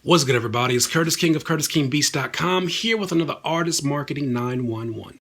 What's good, everybody? It's Curtis King of CurtisKingBeats.com here with another Artist Marketing 911.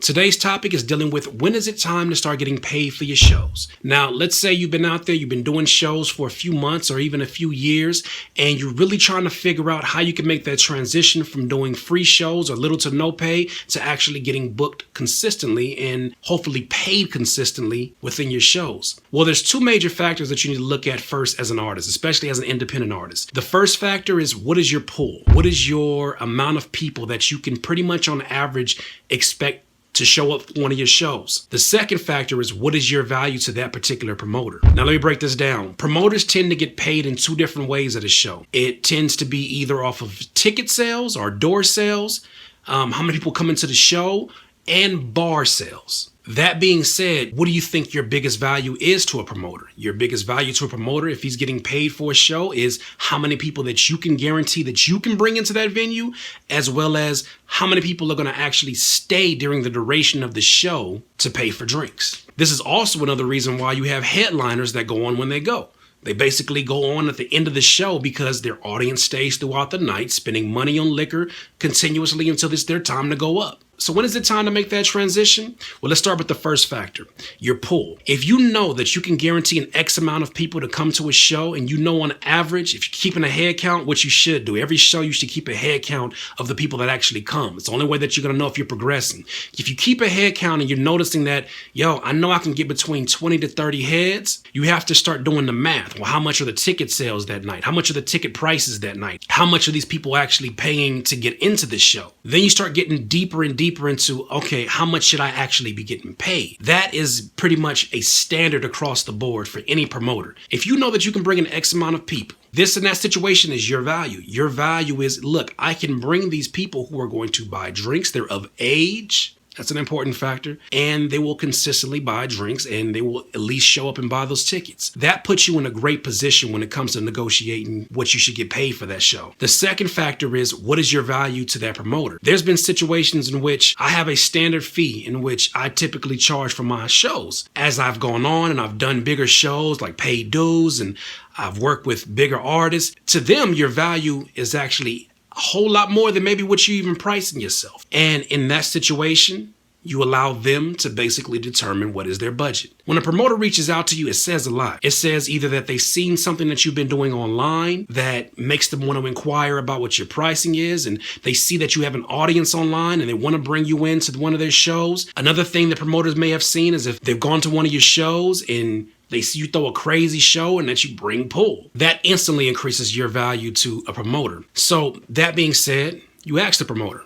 Today's topic is dealing with when is it time to start getting paid for your shows. Now, let's say you've been out there, you've been doing shows for a few months or even a few years, and you're really trying to figure out how you can make that transition from doing free shows or little to no pay to actually getting booked consistently and hopefully paid consistently within your shows. Well, there's two major factors that you need to look at first as an artist, especially as an independent artist. The first factor is, what is your pool? What is your amount of people that you can pretty much on average expect to show up for one of your shows? The second factor is, what is your value to that particular promoter? Now, let me break this down. Promoters tend to get paid in two different ways at a show. It tends to be either off of ticket sales or door sales, how many people come into the show, and bar sales. That being said, what do you think your biggest value is to a promoter? Your biggest value to a promoter, if he's getting paid for a show, is how many people that you can guarantee that you can bring into that venue, as well as how many people are going to actually stay during the duration of the show to pay for drinks. This is also another reason why you have headliners that go on when they go. They basically go on at the end of the show because their audience stays throughout the night, spending money on liquor continuously until it's their time to go up. So when is it time to make that transition? Well, let's start with the first factor, your pool. If you know that you can guarantee an X amount of people to come to a show, and you know on average, if you're keeping a head count, which you should do, every show you should keep a head count of the people that actually come. It's the only way that you're going to know if you're progressing. If you keep a head count and you're noticing that, I know I can get between 20 to 30 heads, you have to start doing the math. Well, how much are the ticket sales that night? How much are the ticket prices that night? How much are these people actually paying to get into the show? Then you start getting deeper and deeper into, okay, how much should I actually be getting paid? That is pretty much a standard across the board for any promoter. If you know that you can bring an X amount of people, this in that situation is your value. Your value is, look, I can bring these people who are going to buy drinks. They're of age. That's an important factor. And they will consistently buy drinks, and they will at least show up and buy those tickets. That puts you in a great position when it comes to negotiating what you should get paid for that show. The second factor is, what is your value to that promoter? There's been situations in which I have a standard fee in which I typically charge for my shows. As I've gone on and I've done bigger shows like paid dues, and I've worked with bigger artists, to them, your value is actually a whole lot more than maybe what you even pricing yourself. And in that situation, you allow them to basically determine what is their budget. When a promoter reaches out to you, it says a lot. It says either that they've seen something that you've been doing online that makes them want to inquire about what your pricing is, and they see that you have an audience online and they want to bring you into one of their shows. Another thing that promoters may have seen is if they've gone to one of your shows and they see you throw a crazy show and that you bring pull. That instantly increases your value to a promoter. So that being said, you ask the promoter,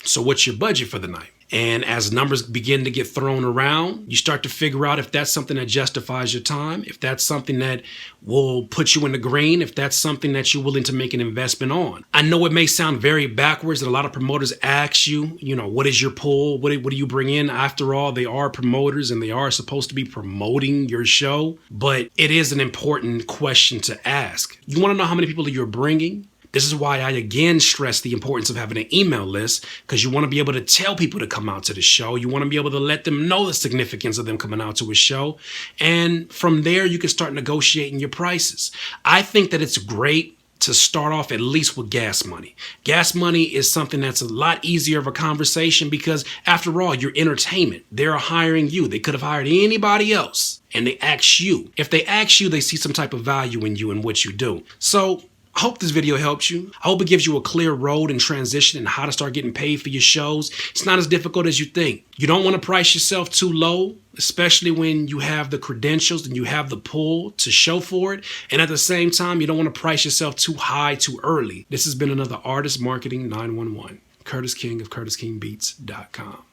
so what's your budget for the night? And as numbers begin to get thrown around, you start to figure out if that's something that justifies your time, if that's something that will put you in the green, if that's something that you're willing to make an investment on. I know it may sound very backwards that a lot of promoters ask you, what is your pull? What do you bring in? After all, they are promoters and they are supposed to be promoting your show, but it is an important question to ask. You want to know how many people you're bringing? This is why I again stress the importance of having an email list, because you want to be able to tell people to come out to the show. You want to be able to let them know the significance of them coming out to a show. And from there, you can start negotiating your prices. I think that it's great to start off at least with gas money. Gas money is something that's a lot easier of a conversation because, after all, you're entertainment. They're hiring you. They could have hired anybody else, and they ask you. If they ask you, they see some type of value in you and what you do. So I hope this video helps you. I hope it gives you a clear road and transition and how to start getting paid for your shows. It's not as difficult as you think. You don't want to price yourself too low, especially when you have the credentials and you have the pull to show for it. And at the same time, you don't want to price yourself too high too early. This has been another Artist Marketing 911. Curtis King of CurtisKingBeats.com.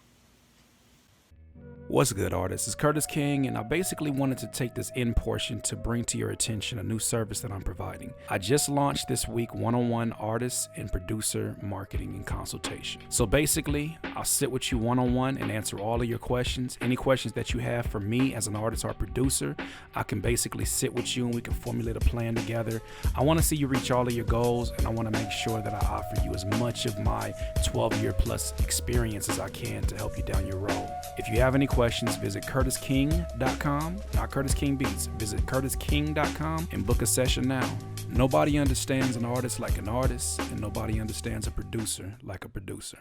What's good, artists? It's Curtis King, and I basically wanted to take this end portion to bring to your attention a new service that I'm providing. I just launched this week one-on-one artist and producer marketing and consultation. So basically, I'll sit with you one-on-one and answer all of your questions. Any questions that you have for me as an artist or producer, I can basically sit with you and we can formulate a plan together. I want to see you reach all of your goals, and I want to make sure that I offer you as much of my 12-year plus experience as I can to help you down your road. If you have any questions, visit CurtisKing.com, not Curtis King Beats. Visit CurtisKing.com and book a session now. Nobody understands an artist like an artist, and nobody understands a producer like a producer.